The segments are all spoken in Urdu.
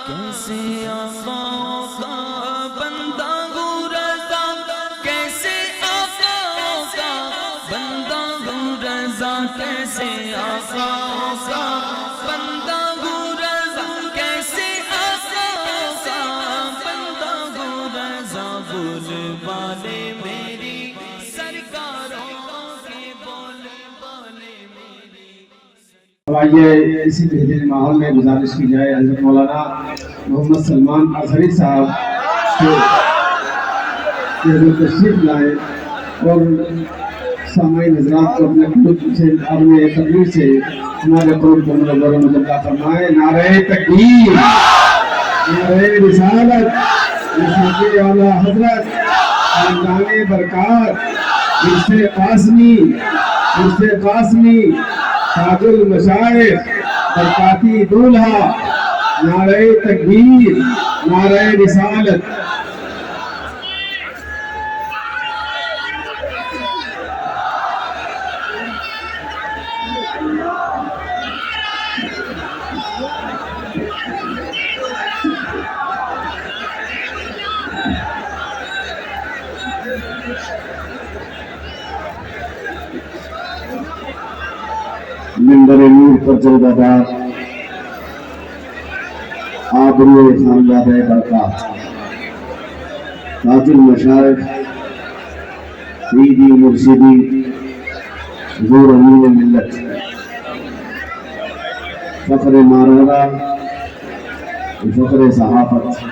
کیسے آقا کا بندہ ہوں رضا، کیسے آقا کا بندہ ہوں رضا، کیسے آقا کا بندہ ہوں رضا، کیسے آقا کا بندہ ہوں رضا، بول والے میری سرکاروں کے بول والے میری۔ آئیے اسی بہترین ماحول میں گزارش کی جائے حضرت مولانا محمد سلمان اظہری صاحب کے تشریف لائے اور سامعین حضرات کو اپنے قلوب سے اپنے تقریر سے ہمارے قلوب کو منور و مجدہ فرمائے۔ نعرہ تکبیر، نعرہ رسالت، رسالت اعلیٰ حضرت، خاندان برکات، عرص قاسمی، تاج المشائخ، برکاتی دولہا، نعرہ تکبیر، نعرہ رسالت۔ منبر نور پر جلوہ دار آبرو خانزادہ برکات، تاج المشائخ، سیدی مرشدی، حضور امین ملت، فخر مارورہ، فخر صحافت،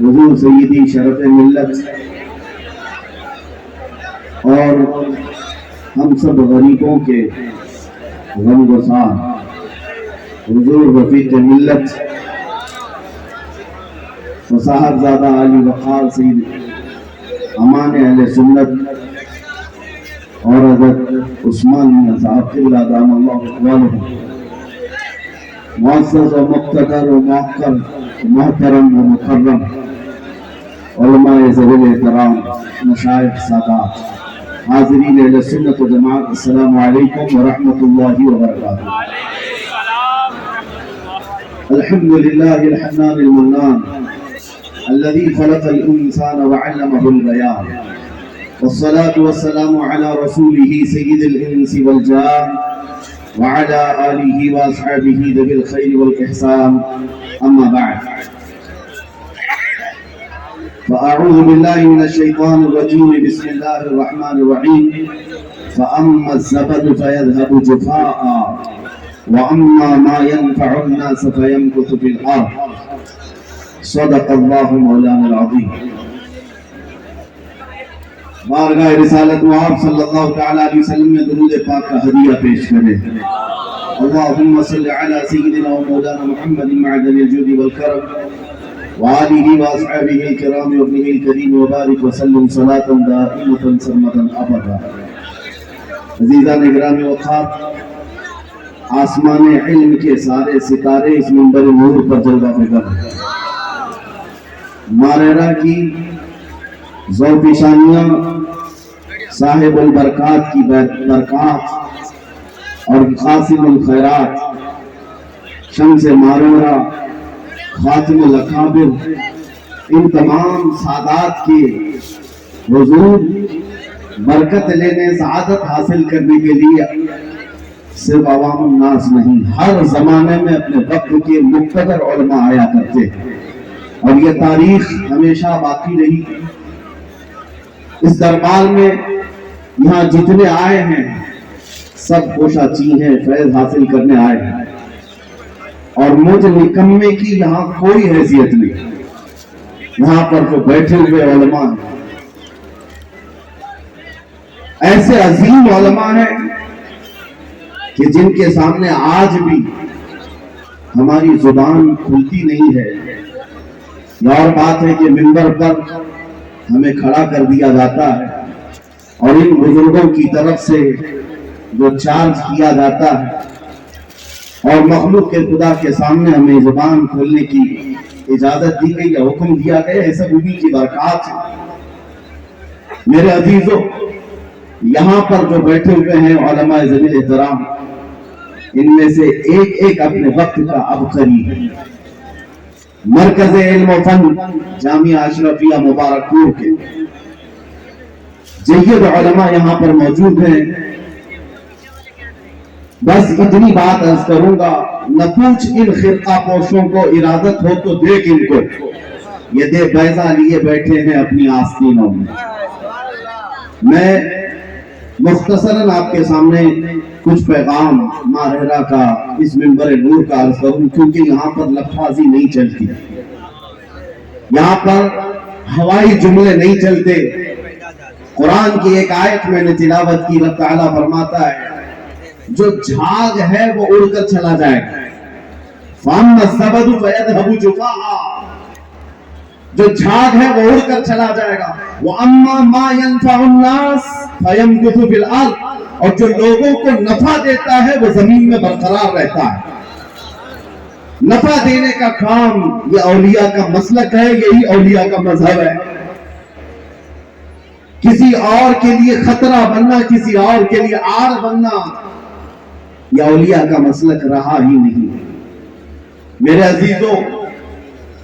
حضور سیدی شرف ملت اور ہم سب غریبوں کے غم گسار حضور رفیق ملت، فصاحت زادہ علی وقار سید امان اہل سنت اور حضرت عثمان میاں صاحب قبلہ دام اللہ اقبالہ، معزز و مقتدر و موقر محترم و مکرم علماء ذوی احترام، مشائخ سادات، حاضرین اہل سنت و جماعت، السلام علیکم ورحمۃ اللہ وبرکاتہ۔ الحمدللہ الحنان المنان الذي خلق الانسان وعلمه البيان، والصلاة والسلام على رسوله سيد الانس والجان وعلى آله واصحابه ذوي الخير والإحسان، اما بعد فأعوذ بالله من الشيطان الرجيم، بسم الله الرحمن الرحيم، فأما الزبد فيذهب جفاء وأما ما ينفع الناس فيمكث في الأرض، صدق الله مولانا العظيم۔ بارگاہ رسالت و آپ صلی اللہ تعالی علیہ وسلم میں درود پاک کا ہدیہ پیش کریں۔ اللهم صل على سيدنا ومولانا محمد معدن الجود والكرم وآلہ واصحابہ الکرام وابنہ الکریم وبارک وسلم صلاة دائمة سرمدا ابدا۔ عزیزان گرامی وقار، آسمان علم کے سارے ستارے اس منبر نور پر جلوہ فکر ہیں۔ ماررہ کی ذوفشانیاں صاحب البرکات کی برکات اور قاسم الخیرات، شمس مارورہ، خاتم الاکابر، ان تمام سادات کے حضور برکت لینے، سعادت حاصل کرنے کے لیے صرف عوام الناس نہیں، ہر زمانے میں اپنے وقت کے مقتدر علماء آیا کرتے ہیں، اور یہ تاریخ ہمیشہ باقی رہی۔ اس دربار میں یہاں جتنے آئے ہیں سب خوشا چی ہیں، فیض حاصل کرنے آئے ہیں، اور مجھ نکمے کی یہاں کوئی حیثیت نہیں۔ یہاں پر جو بیٹھے ہوئے علماء ہیں، ایسے عظیم علماء ہیں کہ جن کے سامنے آج بھی ہماری زبان کھلتی نہیں ہے۔ یہ اور بات ہے کہ منبر پر ہمیں کھڑا کر دیا جاتا ہے اور ان بزرگوں کی طرف سے جو چارج کیا جاتا ہے، اور مخلوق کے خدا کے سامنے ہمیں زبان کھولنے کی اجازت دی گئی ہے، حکم دیا گیا ہے، سب انہی کی برکات ہے۔ میرے عزیزوں، یہاں پر جو بیٹھے ہوئے ہیں علماء ذوی احترام، ان میں سے ایک ایک اپنے وقت کا عبقری ہے۔ مرکز علم و فن جامعہ اشرفیہ مبارک پور کے جید علماء یہاں پر موجود ہیں۔ بس اتنی بات عرض کروں گا، نہ پوچھ ان خرقہ پوشوں کو، ارادت ہو تو دیکھ ان کو، یہ دے بیضا لیے بیٹھے ہیں اپنی آستینوں میں۔ میں مختصراً آپ کے سامنے کچھ پیغام ماہرہ کا اس منبر نور کا عرض کروں، کیونکہ یہاں پر لفظی نہیں چلتی، یہاں پر ہوائی جملے نہیں چلتے۔ قرآن کی ایک آیت میں نے تلاوت کی، رب تعالیٰ فرماتا ہے جو جھاگ ہے وہ اڑ کر چلا جائے گا، فَأَمَّا الزَّبَدُ فَيَذْهَبُ جُفَاءً، جو جھاگ ہے وہ اڑ کر چلا جائے گا، وَأَمَّا مَا يَنْفَعُ النَّاسَ فَيَمْكُثُ فِي الْأَرْضِ، اور جو لوگوں کو نفع دیتا ہے وہ زمین میں برقرار رہتا ہے۔ نفع دینے کا کام یہ اولیاء کا مسلک ہے، یہی اولیاء کا مذہب ہے۔ کسی اور کے لیے خطرہ بننا، کسی اور کے لیے آڑ بننا، یہ اولیاء کا مسلک رہا ہی نہیں۔ میرے عزیزوں،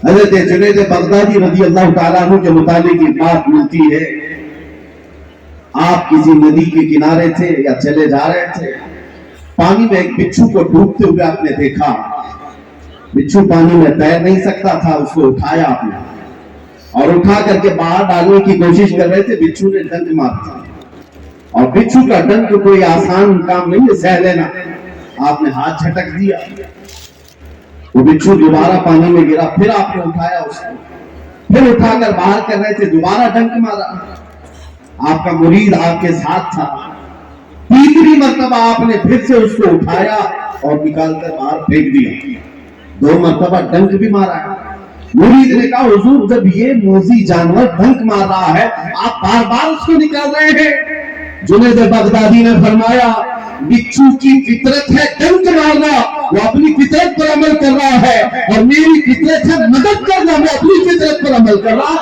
حضرت جنید بغدادی رضی اللہ تعالیٰ عنہ کے متعلق ایک بات ملتی ہے۔ آپ کسی ندی کے کنارے تھے یا چلے جا رہے تھے، پانی میں ایک بچھو کو ڈوبتے ہوئے آپ نے دیکھا۔ بچھو پانی میں تیر نہیں سکتا تھا، اس کو اٹھایا آپ نے اور اٹھا کر کے باہر ڈالنے کی کوشش کر رہے تھے، بچھو نے ڈنک مارا، اور بچھو کا ڈنک کوئی آسان کام نہیں ہے سہ لینا۔ آپ نے ہاتھ جھٹک دیا، وہ بچھو دوبارہ پانی میں گرا، پھر آپ نے اٹھایا اس کو، پھر اٹھا کر باہر کر رہے تھے، دوبارہ ڈنک مارا۔ آپ کا مرید آپ کے ساتھ تھا، تیسری مرتبہ آپ نے پھر سے اس کو اٹھایا اور نکال کر باہر پھینک دیا، 2 مرتبہ ڈنک بھی مارا ہے۔ مرید نے کہا حضور جب یہ موذی جانور ڈنک مار رہا ہے، آپ بار بار اس کو نکال رہے ہیں؟ جنید بغدادی نے فرمایا بچھو کی فطرت ہے ڈنک مارنا، وہ اپنی فطرت پر عمل کر رہا ہے، اور میری فطرت ہے مدد کرنا، میں اپنی فطرت پر عمل کر رہا۔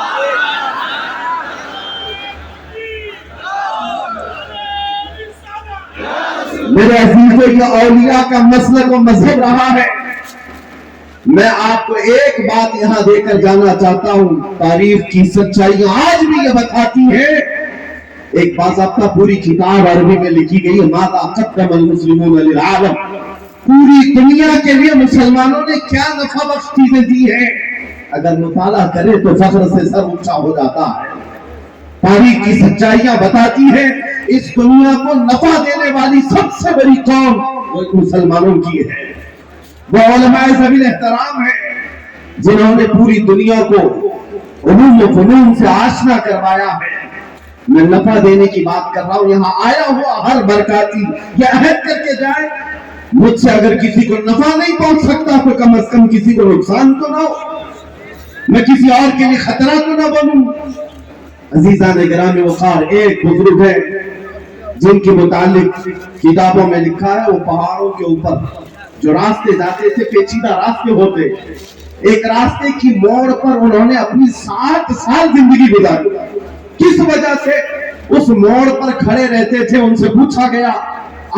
میرے عزیزوں، یہ اولیاء کا مسلک و مذہب رہا ہے۔ میں آپ کو ایک بات یہاں دے کر جانا چاہتا ہوں، تاریخ کی سچائیاں آج بھی یہ بتاتی ہیں۔ ایک باضابطہ پوری کتاب عربی میں لکھی گئی ہے، ماذا قدم المسلمون للعالم، پوری دنیا کے لیے مسلمانوں نے کیا نفع بخش چیزیں دی ہیں۔ اگر مطالعہ کرے تو فخر سے سر اونچا ہو جاتا ہے۔ تاریخ کی سچائیاں بتاتی ہیں اس دنیا کو نفع دینے والی سب سے بڑی قوم وہ مسلمانوں کی ہے۔ وہ علماء ذوی احترام ہیں جنہوں نے پوری دنیا کو علوم و فنون سے آشنا کروایا ہے۔ میں نفع دینے کی بات کر رہا ہوں، یہاں آیا ہوا ہر برکاتی یہ عہد کر کے جائے مجھ سے اگر کسی کو نفع نہیں پہنچ سکتا تو کم از کم کسی کو نقصان تو نہ ہو، میں کسی اور کے لیے خطرہ تو نہ بنوں۔ عزیزان گرامی وقار، ایک بزرگ ہے جن کے متعلق کتابوں میں لکھا ہے، وہ پہاڑوں کے اوپر جو راستے جاتے تھے، پیچیدہ راستے ہوتے، ایک راستے کی موڑ پر انہوں نے اپنی 60 سال زندگی گزاری۔ کس وجہ سے اس موڑ پر کھڑے رہتے تھے؟ ان سے پوچھا گیا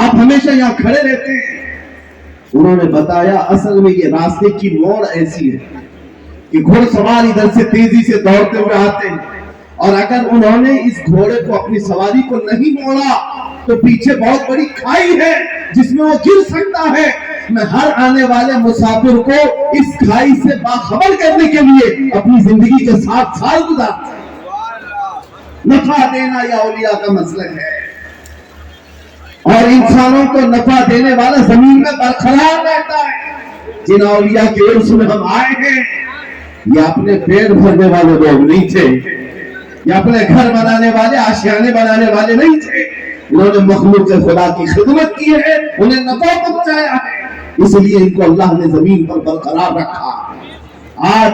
آپ ہمیشہ یہاں کھڑے رہتے ہیں؟ انہوں نے بتایا اصل میں یہ راستے کی موڑ ایسی ہے کہ گھوڑ سوار ادھر سے تیزی سے دوڑتے ہوئے آتے ہیں، اور اگر انہوں نے اس گھوڑے کو اپنی سواری کو نہیں موڑا تو پیچھے بہت بڑی کھائی ہے جس میں وہ گر سکتا ہے۔ میں ہر آنے والے مسافر کو اس کھائی سے باخبر کرنے کے لیے اپنی زندگی کے 7 سال گزارتا ہوں۔ نفع دینا یہ اولیاء کا مسلک ہے، اور انسانوں کو نفع دینے والا زمین میں برقرار رہتا ہے۔ جن اولیاء کے عرص میں ہم آئے ہیں یہ اپنے پیٹ بھرنے والے لوگ نہیں تھے، یہ اپنے گھر بنانے والے، آشیانے بنانے والے نہیں تھے، انہوں نے مخلوق خدا کی خدمت کی ہے، انہیں نفع پہنچایا ہے، اس لیے ان کو اللہ نے زمین پر برقرار رکھا۔ آج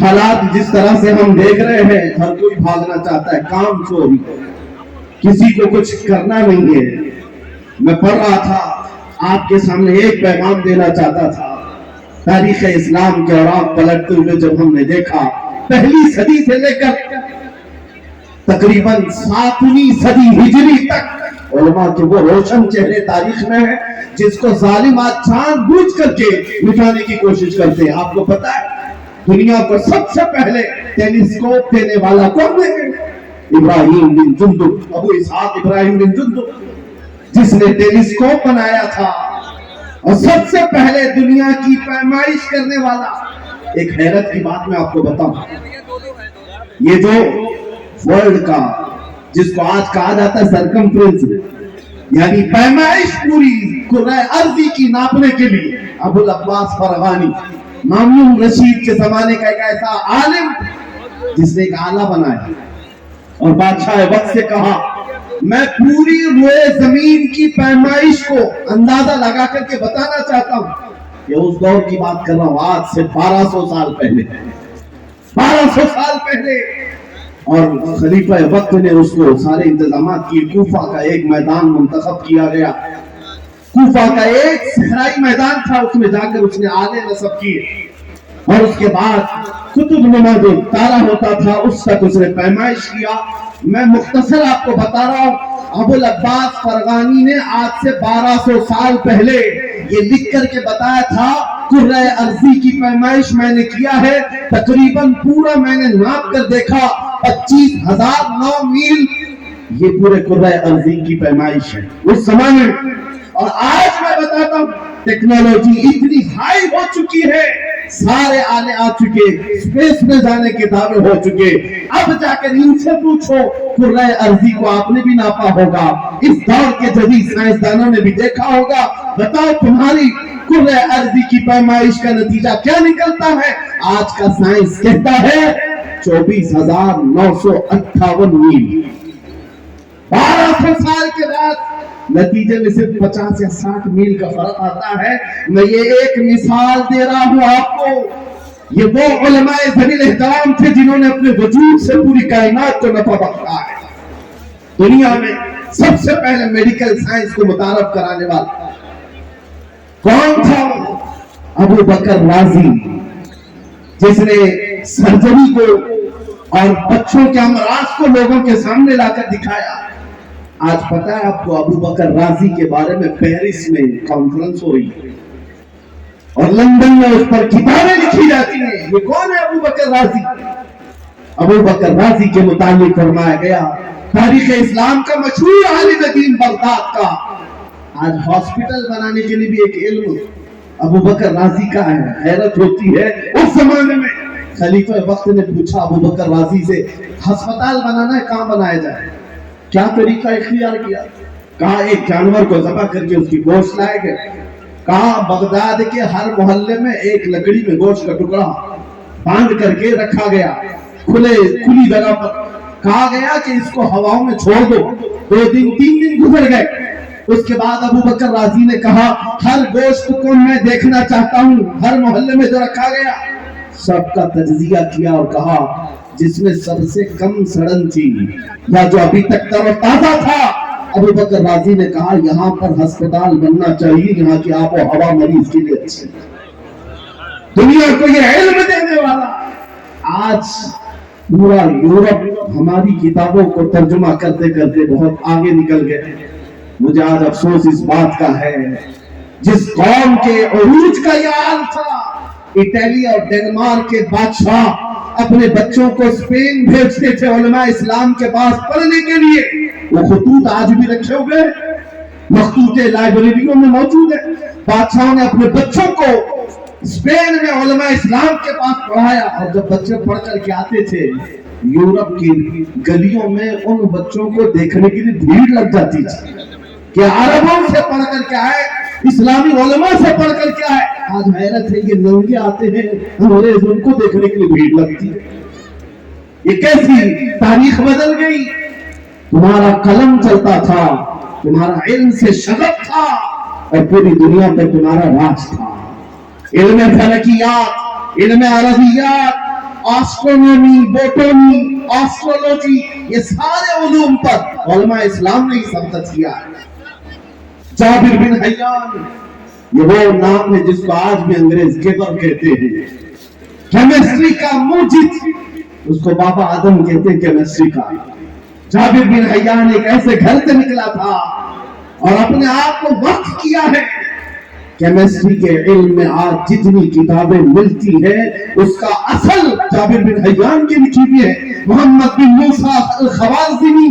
حالات جس طرح سے ہم دیکھ رہے ہیں، ہر کوئی بھاگنا چاہتا ہے، کام چوری، کسی کو کچھ کرنا نہیں ہے۔ میں پڑھ رہا تھا، آپ کے سامنے ایک پیغام دینا چاہتا تھا۔ تاریخ اسلام کے اوراق پلٹتے ہوئے جب ہم نے دیکھا، پہلی صدی سے لے کر تقریباً 7ویں صدی ہجری تک علماء کے وہ روشن چہرے تاریخ میں ہیں جس کو ظالم آج جان بوجھ کر کے مٹانے کی کوشش کرتے ہیں. آپ کو پتا ہے دنیا کو سب سے پہلے ٹیلیسکوپ دینے والا کون ہے؟ ابراہیم بن جندب، ابو اسحاق ابراہیم بن جندب، جس نے ٹیلیسکوپ بنایا تھا اور سب سے پہلے دنیا کی پیمائش کرنے والا. ایک حیرت کی بات میں آپ کو بتاؤں، یہ جو ورلڈ کا جس کو آج کہا جاتا ہے سرکمفرنس، یعنی پیمائش پوری کرۂ ارضی کی ناپنے کے لیے، ابو العباس فرغانی مامون رشید کے زمانے کا ایک ایسا عالم جس نے ایک آلہ بنایا اور بادشاہ وقت سے کہا میں پوری روئے زمین کی پیمائش کو اندازہ لگا کر کے بتانا چاہتا ہوں. یہ اس دور کی بات کر رہا ہوں، آج سے 1200 سال پہلے، 1200 سال پہلے. اور خلیفہ وقت نے اس کو سارے انتظامات کیے. کوفہ کا ایک میدان منتخب کیا گیا، کوفہ کا ایک صحرائی میدان تھا، اس میں جا کر اس نے آلے نصب کیے اور اس کے بعد قطب نما جو تارا ہوتا تھا اس تک اس نے پیمائش کیا. میں مختصر آپ کو بتا رہا ہوں، ابو العباس فرغانی نے آج سے 1200 سال پہلے یہ لکھ کر کے بتایا تھا کرۂ ارضی کی پیمائش میں نے کیا ہے، تقریباً پورا میں نے ناپ کر دیکھا 25,009 میل یہ پورے کرۂ ارضی کی پیمائش ہے اس زمانے. اور آج میں بتاتا ہوں ٹیکنالوجی اتنی ہائی ہو چکی ہے، سارے آلے آ چکے، اسپیس میں جانے کے دعوے ہو چکے. اب جا کر ان سے پوچھو کرۂ ارضی کو آپ نے بھی ناپا ہوگا، اس دور کے جدید سائنسدانوں نے بھی دیکھا ہوگا. بتاؤ تمہاری کرۂ ارضی کی پیمائش کا نتیجہ کیا نکلتا ہے؟ آج کا سائنس کہتا ہے 24,958 میل. 1200 سال کے بعد نتیجے میں صرف 50 یا 60 میل کا فرق آتا ہے. میں یہ ایک مثال دے رہا ہوں آپ کو. یہ وہ علماء ذلیل احترام تھے جنہوں نے اپنے وجود سے پوری کائنات کو نفع بخشا ہے. دنیا میں سب سے پہلے میڈیکل سائنس کو متعارف کرانے والا کون تھا؟ ابو بکر رازی، جس نے سرجری کو اور بچوں کے امراض کو لوگوں کے سامنے لا کر دکھایا. آج پتا ہے آپ کو ابو بکر رازی کے بارے میں پیرس میں کانفرنس ہو رہی ہے اور لندن میں اس پر کتابیں لکھی جاتی ہیں. یہ کون ہے ابو بکر رازی؟ ابو بکر رازی کے متعلق فرمایا گیا تاریخ اسلام کا مشہور عالم دین بغداد کا. آج ہاسپٹل بنانے کے لیے بھی ایک علم ابو بکر رازی کا ہے. حیرت ہوتی ہے اس زمانے میں خلیفہ وقت نے پوچھا ابو بکر رازی سے ہسپتال بنانا ہے کہاں بنایا جائے؟ کیا طریقہ اختیار کیا؟ کہا ایک جانور کو ذبح کر کے اس کی گوشت لائے گئے. کہا بغداد کے ہر محلے میں ایک لکڑی میں گوشت کا ٹکڑا باندھ کر کے رکھا گیا کھلی جگہ پر. کہا گیا کہ اس کو ہواؤں میں چھوڑ دو. 2 دن 3 دن گزر گئے. اس کے بعد ابو بکر رازی نے کہا ہر گوشت کو میں دیکھنا چاہتا ہوں ہر محلے میں جو رکھا گیا. سب کا تجزیہ کیا اور کہا جس میں سب سے کم سڑن تھی یا جو ابھی تک تر و تازہ تھا، ابو بکر رازی نے کہا یہاں پر ہسپتال بننا چاہیے، یہاں کی آب و ہوا مریض کے لیے اچھی. دنیا کو یہ علم دینے والا آج پورا یورپ ہماری کتابوں کو ترجمہ کرتے کرتے بہت آگے نکل گئے. مجھے آج افسوس اس بات کا ہے جس قوم کے عروج کا یہ حال تھا، اٹلی اور ڈنمارک کے بادشاہ اپنے بچوں کو اسپین بھیجتے تھے علماء اسلام کے پاس پڑھنے کے لیے. وہ خطوط آج بھی رکھے ہوئے مخطوط لائبریریوں میں موجود ہیں. بادشاہوں نے اپنے بچوں کو اسپین میں علماء اسلام کے پاس پڑھایا اور جب بچے پڑھ کر کے آتے تھے یورپ کی گلیوں میں ان بچوں کو دیکھنے کے لیے بھیڑ لگ جاتی تھی کہ عربوں سے پڑھ کر کے آئے، اسلامی علماء سے پڑھ کر کے آئے. آج حیرت ہے یہ ننگے آتے ہیں انگریز ان کو دیکھنے کے لیے بھیڑ لگتی ہے. یہ کیسی تاریخ بدل گئی. تمہارا قلم چلتا تھا، تمہارا علم سے شغف تھا اور پوری دنیا پر تمہارا راج تھا. علم فلکیات، علم عربیات، آسٹرونومی، بوٹانی، آسٹرولوجی، یہ سارے علوم پر علماء اسلام نے ہی سبقت کیا. جابر بن حیان یہ وہ نام ہے جس کو آج بھی انگریز گیبر کہتے ہیں. کیمسٹری کا موجد، اس کو بابا آدم کہتے ہیں کیمسٹری کا. جابر بن حیان ایک ایسے گھر سے نکلا تھا اور اپنے آپ کو وقف کیا ہے. کیمسٹری کے علم میں آج جتنی کتابیں ملتی ہیں اس کا اصل جابر بن حیان کی لکھی ہوئی ہے, محمد بن موسیٰ الخوارزمی,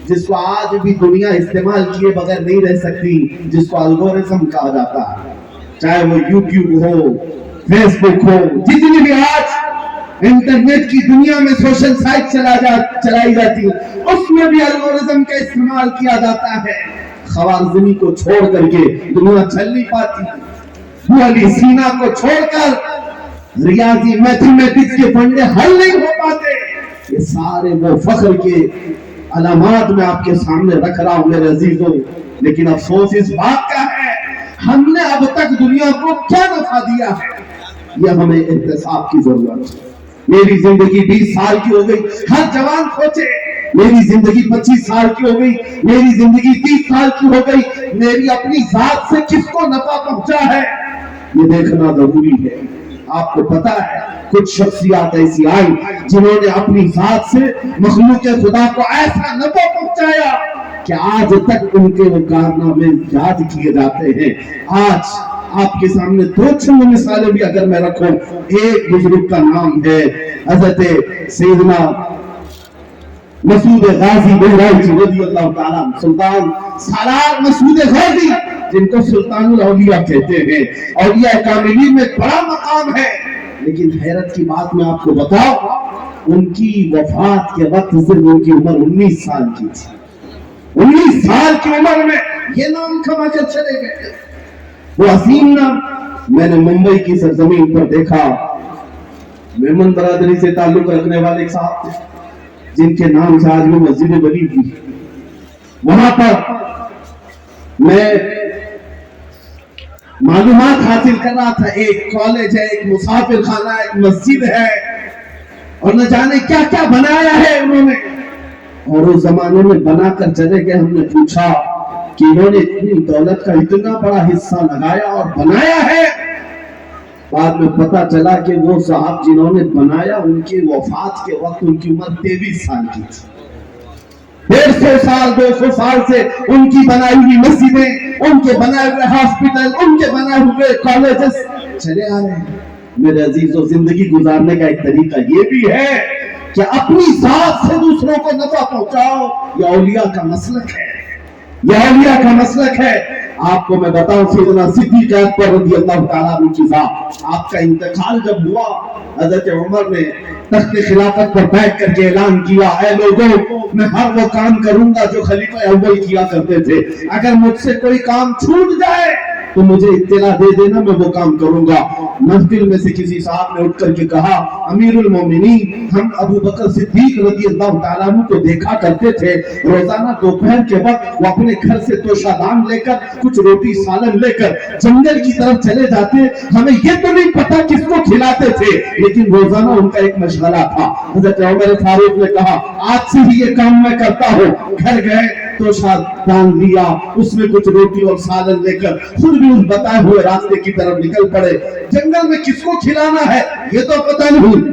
جس کو آج بھی دنیا استعمال کیے بغیر نہیں رہ سکتی, جس کو الگورتھم کہا جاتا ہے. چاہے وہ یوٹیوب ہو, فیس بک ہو, جتنی بھی آج انٹرنیٹ کی دنیا میں سوشل سائٹ چلائی جاتی ہے, اس میں بھی الگورتھم کا استعمال کیا جاتا ہے. خوارزمی کو چھوڑ کر کے دنیا چل نہیں پاتی. ابو علی سینا کو چھوڑ کر ریاضی میتھمیٹکس کے فنڈے حل نہیں ہو پاتے. یہ سارے وہ فخر کے علامات میں آپ کے سامنے رکھ رہا ہوں میرے عزیزوں. لیکن افسوس اس بات کا ہے ہم نے اب تک دنیا کو کیا نفع دیا ہے. یہ ہمیں احتساب کی ضرورت ہے. میری زندگی 20 سال کی ہو گئی, ہر جوان سوچے میری زندگی 25 سال کی ہو گئی, میری زندگی 30 سال کی ہو گئی, میری اپنی ذات سے کس کو نفع پہنچا ہے یہ دیکھنا ضروری ہے. آپ کو پتا ہے کچھ شخصیات ایسی آئی جنہوں نے اپنی ذات سے مخلوق خدا کو ایسا نفع پہنچایا کہ آج تک ان کے وہ کارنامے یاد کیے جاتے ہیں. آج آپ کے سامنے دو چند مثالیں بھی اگر میں رکھوں, ایک بزرگ کا نام ہے حضرت سیدنا مسعود غازی بہرائچی رضی اللہ تعالیٰ, سلطان سالار مسعود غازی, جن کو سلطان الاولیاء کہتے ہیں. اولیاء کاملین میں بڑا مقام ہے. لیکن حیرت کی بات میں آپ کو بتاؤ, ان کی وفات کے وقت صرف ان کی عمر 19 سال کی تھی. 19 سال کی عمر میں یہ نام کما کر چلے گئے. وہ عظیم نام میں نے ممبئی کی سرزمین پر دیکھا. میمن برادری سے تعلق رکھنے والے ایک صاحب تھے جن کے نام سے آج میں مسجد بنی ہوئی. وہاں پر میں معلومات حاصل کر رہا تھا. ایک کالج ہے, ایک مسافر خانہ ہے, ایک مسجد ہے, اور نہ جانے کیا کیا بنایا ہے انہوں نے. اور اس زمانے میں بنا کر چلے گئے. ہم نے پوچھا کہ انہوں نے اتنی دولت کا اتنا بڑا حصہ لگایا اور بنایا ہے. بعد میں پتا چلا کہ وہ صاحب جنہوں نے بنایا ان کی وفات کے وقت ان کی عمر 23 سال کی تھی. 150 سال 200 سال سے ان کی بنائی ہوئی مسجدیں, ان کے بنائے ہوئے ہاسپٹل, ان کے بنائے ہوئے کالجز چلے آ رہے ہیں. میرے عزیزوں, زندگی گزارنے کا ایک طریقہ یہ بھی ہے کہ اپنی ذات سے دوسروں کو نفع پہنچاؤ. یہ اولیاء کا مسلک ہے, یہ اولیاء کا مسلک ہے. آپ کو میں بتاؤں, سیدنا صدیق اکبر رضی اللہ تعالیٰ عنہ کی ذات, آپ کا انتقال جب ہوا, حضرت عمر نے تخت خلافت پر بیٹھ کر کے اعلان کیا, اے لوگوں میں ہر وہ کام کروں گا جو خلیفہ اول کیا کرتے تھے. اگر مجھ سے کوئی کام چھوٹ جائے تو مجھے اطلاع دے دینا, میں وہ کام کروں گا. محفل میں سے کسی صاحب نے اٹھ کر کے کہا, امیر المومنین, ہم ابو بکر صدیق رضی اللہ تعالیٰ عنہ کو دیکھا کرتے تھے روزانہ دوپہر کے وقت وہ اپنے گھر سے توشہ دان لے کر, کچھ روٹی سالن لے کر جنگل کی طرف چلے جاتے. ہمیں یہ تو نہیں پتا کس کو کھلاتے تھے, لیکن روزانہ ان کا ایک مشغلہ تھا. حضرت عمر فاروق نے کہا, آج سے ہی یہ کام میں کرتا ہوں. گھر گئے, توشہ دان لیا, اس میں کچھ روٹی اور سالن لے کر خود بھی اس بتائے ہوئے راستے کی طرف نکل پڑے. جنگل میں کس کو کھلانا ہے یہ تو پتہ نہیں,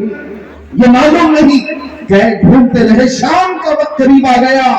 یہ معلوم نہیں. گئے, ڈھونڈتے رہے. شام کا وقت قریب آ گیا.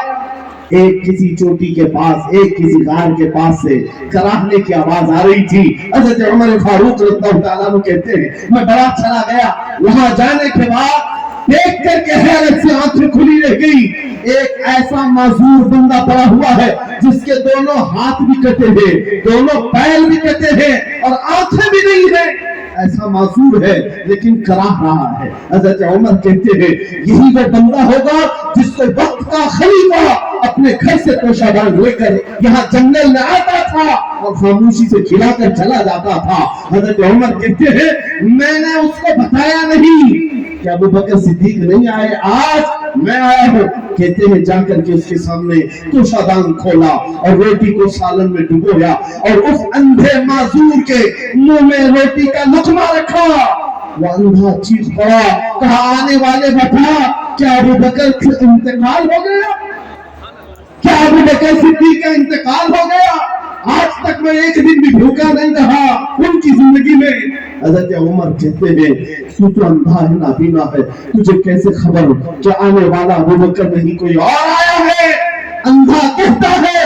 ایک کسی چوٹی کے پاس, ایک کسی غار کے پاس سے کراہنے کی آواز آ رہی تھی. حضرت عمر فاروق رضی اللہ تعالیٰ عنہ کہتے ہیں, میں بڑا چلا گیا. وہاں جانے کے بعد دیکھ کر کے حیرت سے آنکھیں کھلی رہ گئی. ایک ایسا معذور بندہ پڑا ہوا ہے جس کے دونوں ہاتھ بھی کٹے ہیں, دونوں پیر بھی کٹے ہیں اور آنکھیں بھی نہیں ہیں. ایسا معذور ہے لیکن کراہ رہا ہے. حضرت عمر کہتے ہیں, یہی وہ بندہ ہوگا جس کو وقت کا خلیفہ اپنے گھر سے توشہ دان لے کر یہاں جنگل میں آتا تھا اور خاموشی سے کھلا کر چلا جاتا تھا. حضرت عمر کہتے ہیں, میں نے اس کو بتایا نہیں کہ ابو بکر صدیق نہیں آئے, آج میں آیا ہوں. کہتے ہیں, جا کر کے اس کے سامنے توشہ دان کھولا اور روٹی کو سالن میں ڈبویا اور اس اندھے معذور کے منہ میں روٹی کا لقمہ رکھا. وہ اندھا چیخ پڑا, کہا, آنے والے بتا, کیا ابو بکر کا انتقال ہو گیا؟ کیا ابو بکر صدیق کا انتقال ہو گیا؟ آج تک میں ایک دن بھی بھوکا نہیں رہا ان کی زندگی میں. حضرت عمر کہتے ہیں, تو تو اندھا ہے, نابینا ہے, تجھے کیسے خبر کہ آنے والا ابو بکر نہیں کوئی اور آیا ہے؟ اندھا کہتا ہے,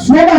16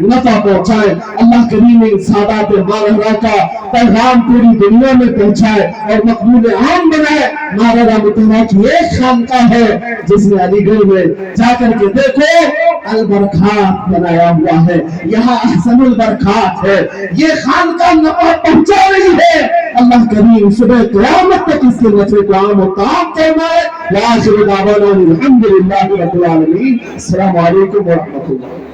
نفع پہنچائے. اللہ کریم ان سادات ماہرہ کا پیغام پوری دنیا میں پہنچائے اور مقبول عام بنائے. ماہرہ مطہرہ کی ایک خانقاہ ہے جس نے علی گڑھ میں جا کر کے دیکھو البرکات بنایا ہوا ہے. یہاں احسن البرکات ہے. یہ خانقاہ نفع پہنچا رہی ہے. اللہ کریم صبح قیامت تک اس کے نفع کو عام و تام فرمائے. وآخر دعوانا الحمدللہ رب العالمین. السلام علیکم ورحمۃ اللہ.